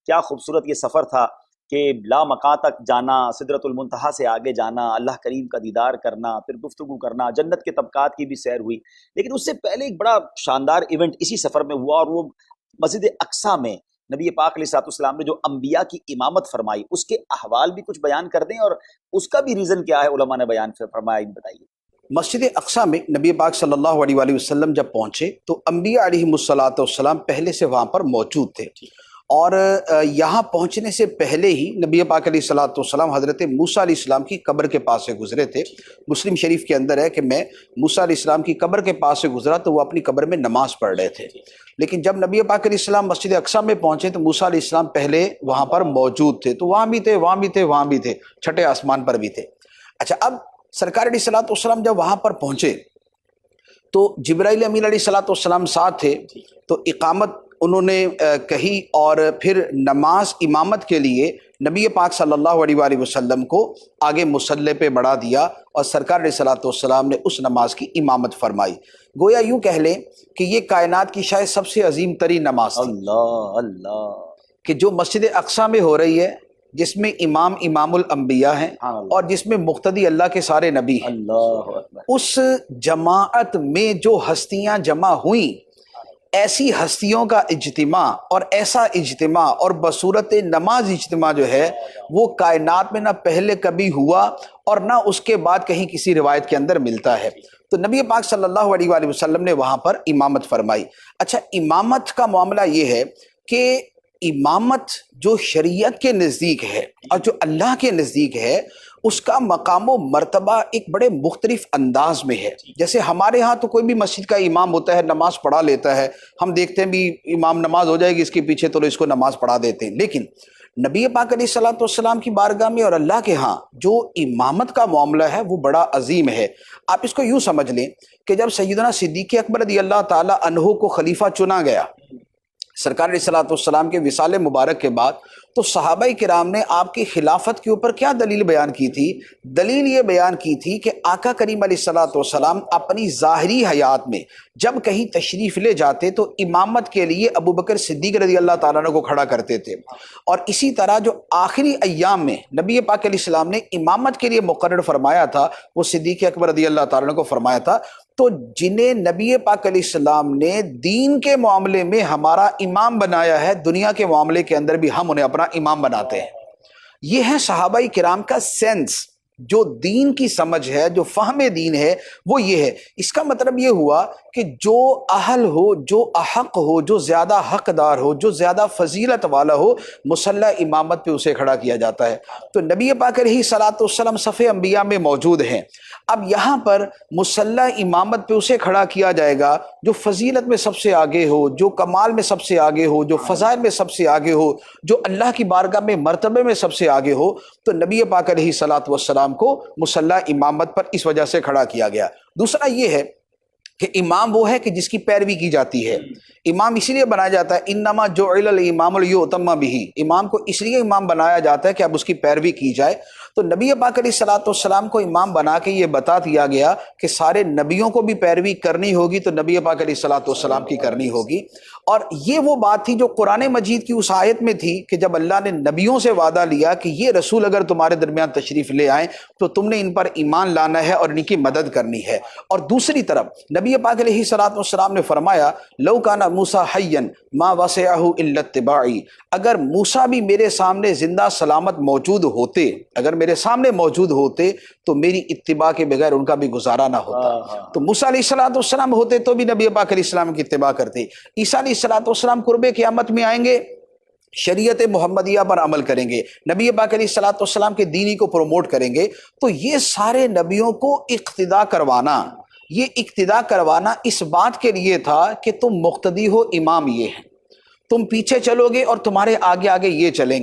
کیا خوبصورت یہ سفر تھا کہ لا مکاں تک جانا، سدرۃ المنتہا سے آگے جانا، اللہ کریم کا دیدار کرنا، پھر گفتگو کرنا، جنت کے طبقات کی بھی سیر ہوئی۔ لیکن اس سے پہلے ایک بڑا شاندار ایونٹ اسی سفر میں ہوا، اور وہ مسجد اقصیٰ میں نبی پاک علیہ الصلوۃ والسلام نے جو انبیاء کی امامت فرمائی، اس کے احوال بھی کچھ بیان کر دیں، اور اس کا بھی ریزن کیا ہے علماء نے بیان فرمایا، بتائیے۔ مسجد اقصیٰ میں نبی پاک صلی اللہ علیہ وآلہ وسلم جب پہنچے تو انبیاء علیہ الصلوۃ والسلام پہلے سے وہاں پر موجود تھے، اور یہاں پہنچنے سے پہلے ہی نبی پاک علیہ الصلوۃ والسلام حضرت موسیٰ علیہ السلام کی قبر کے پاس سے گزرے تھے۔ مسلم شریف کے اندر ہے کہ میں موسیٰ علیہ السلام کی قبر کے پاس سے گزرا تو وہ اپنی قبر میں نماز پڑھ رہے تھے، لیکن جب نبی پاک علیہ السلام مسجد اقصیٰ میں پہنچے تو موسیٰ علیہ السلام پہلے وہاں پر موجود تھے، تو وہاں بھی تھے، وہاں بھی تھے، وہاں بھی تھے، چھٹے آسمان پر بھی تھے۔ اچھا، اب سرکار علیہ الصلوۃ والسلام جب وہاں پر پہنچے تو جبرائیل امین علیہ الصلوۃ والسلام ساتھ تھے، تو اقامت انہوں نے کہی، اور پھر نماز امامت کے لیے نبی پاک صلی اللہ علیہ وآلہ وسلم کو آگے مصلی پہ بڑھا دیا، اور سرکار علیہ الصلوۃ والسلام نے اس نماز کی امامت فرمائی۔ گویا یوں کہہ لیں کہ یہ کائنات کی شاید سب سے عظیم ترین نماز تھی، اللہ اللہ، کہ جو مسجد اقصیٰ میں ہو رہی ہے، جس میں امام الانبیاء ہیں، اور جس میں مقتدی اللہ کے سارے نبی ہیں۔ اللہ اکبر۔ اس جماعت میں جو ہستیاں جمع ہوئیں، ایسی ہستیوں کا اجتماع، اور ایسا اجتماع اور بصورت نماز اجتماع جو ہے وہ کائنات میں نہ پہلے کبھی ہوا اور نہ اس کے بعد کہیں کسی روایت کے اندر ملتا ہے۔ تو نبی پاک صلی اللہ علیہ وآلہ وسلم نے وہاں پر امامت فرمائی۔ اچھا، امامت کا معاملہ یہ ہے کہ امامت جو شریعت کے نزدیک ہے اور جو اللہ کے نزدیک ہے، اس کا مقام و مرتبہ ایک بڑے مختلف انداز میں ہے۔ جیسے ہمارے ہاں تو کوئی بھی مسجد کا امام ہوتا ہے، نماز پڑھا لیتا ہے، ہم دیکھتے ہیں بھی امام نماز ہو جائے گی اس کے پیچھے تو اس کو نماز پڑھا دیتے ہیں، لیکن نبی پاک علیہ الصلوۃ والسلام کی بارگاہ میں اور اللہ کے ہاں جو امامت کا معاملہ ہے وہ بڑا عظیم ہے۔ آپ اس کو یوں سمجھ لیں کہ جب سیدنا صدیق اکبر رضی اللہ تعالی عنہ کو خلیفہ چنا گیا سرکار علیہ الصلوۃ والسلام کے وصال مبارک کے بعد، تو صحابہ کرام نے آپ کی خلافت کے اوپر کیا دلیل بیان کی تھی؟ دلیل یہ بیان کی تھی کہ آقا کریم علیہ الصلوۃ والسلام اپنی ظاہری حیات میں جب کہیں تشریف لے جاتے تو امامت کے لیے ابو بکر صدیق رضی اللہ تعالیٰ عنہ کو کھڑا کرتے تھے، اور اسی طرح جو آخری ایام میں نبی پاک علیہ السلام نے امامت کے لیے مقرر فرمایا تھا وہ صدیق اکبر رضی اللہ تعالیٰ عنہ کو فرمایا تھا۔ تو جنہیں نبی پاک علیہ السلام نے دین کے معاملے میں ہمارا امام بنایا ہے، دنیا کے معاملے کے اندر بھی ہم انہیں اپنا امام بناتے ہیں۔ یہ ہے صحابہ کرام کا سینس، جو دین کی سمجھ ہے، جو فہم دین ہے، وہ یہ ہے۔ اس کا مطلب یہ ہوا کہ جو اہل ہو، جو احق ہو، جو زیادہ حقدار ہو، جو زیادہ فضیلت والا ہو، مصلی امامت پہ اسے کھڑا کیا جاتا ہے۔ تو نبی پاک علیہ الصلوۃ والسلام صف انبیاء میں موجود ہیں، اب یہاں پر مصلی امامت پہ اسے کھڑا کیا جائے گا جو فضیلت میں سب سے آگے ہو، جو کمال میں سب سے آگے ہو، جو فضائل میں سب سے آگے ہو، جو اللہ کی بارگاہ میں مرتبے میں سب سے آگے ہو۔ تو نبی پاک علیہ الصلوۃ والسلام کو مصلی امامت پر اس وجہ سے کھڑا کیا گیا۔ دوسرا یہ ہے کہ امام وہ ہے کہ جس کی پیروی کی جاتی ہے۔ امام اسی لیے بنایا جاتا ہے، انما جعل الامام لیؤتم بہ، امام کو اس لیے امام بنایا جاتا ہے کہ اب اس کی پیروی کی جائے۔ تو نبی پاک علیہ الصلوۃ والسلام کو امام بنا کے یہ بتا دیا گیا کہ سارے نبیوں کو بھی پیروی کرنی ہوگی تو نبی پاک علیہ الصلوۃ والسلام کی کرنی ہوگی۔ اور یہ وہ بات تھی جو قرآن مجید کی اس آیت میں تھی کہ جب اللہ نے نبیوں سے وعدہ لیا کہ یہ رسول اگر تمہارے درمیان تشریف لے آئیں تو تم نے ان پر ایمان لانا ہے اور ان کی مدد کرنی ہے۔ اور دوسری طرف نبی پاک علیہ الصلوۃ والسلام نے فرمایا، لو کان موسیٰ حیا ما وسعہ الا اتباعی، اگر موسیٰ بھی میرے سامنے زندہ سلامت موجود ہوتے، اگر میرے سامنے موجود ہوتے تو میری اتباع کے بغیر ان کا بھی گزارا نہ ہوتا۔ تو موسیٰ علیہ الصلوۃ والسلام ہوتے تو بھی نبی پاک علیہ السلام کی اتباع کرتے۔ عیسیٰ علیہ الصلوۃ والسلام قرب قیامت میں آئیں گے، شریعت محمدیہ پر عمل کریں گے، نبی پاک علیہ الصلوۃ والسلام کے دینی کو پروموٹ کریں گے۔ تو یہ سارے نبیوں کو اقتداء کروانا، یہ اقتداء کروانا اس بات کے لیے تھا کہ تم مقتدی ہو، امام یہ ہیں، تم پیچھے چلو گے اور تمہارے آگے آگے یہ چلیں گے۔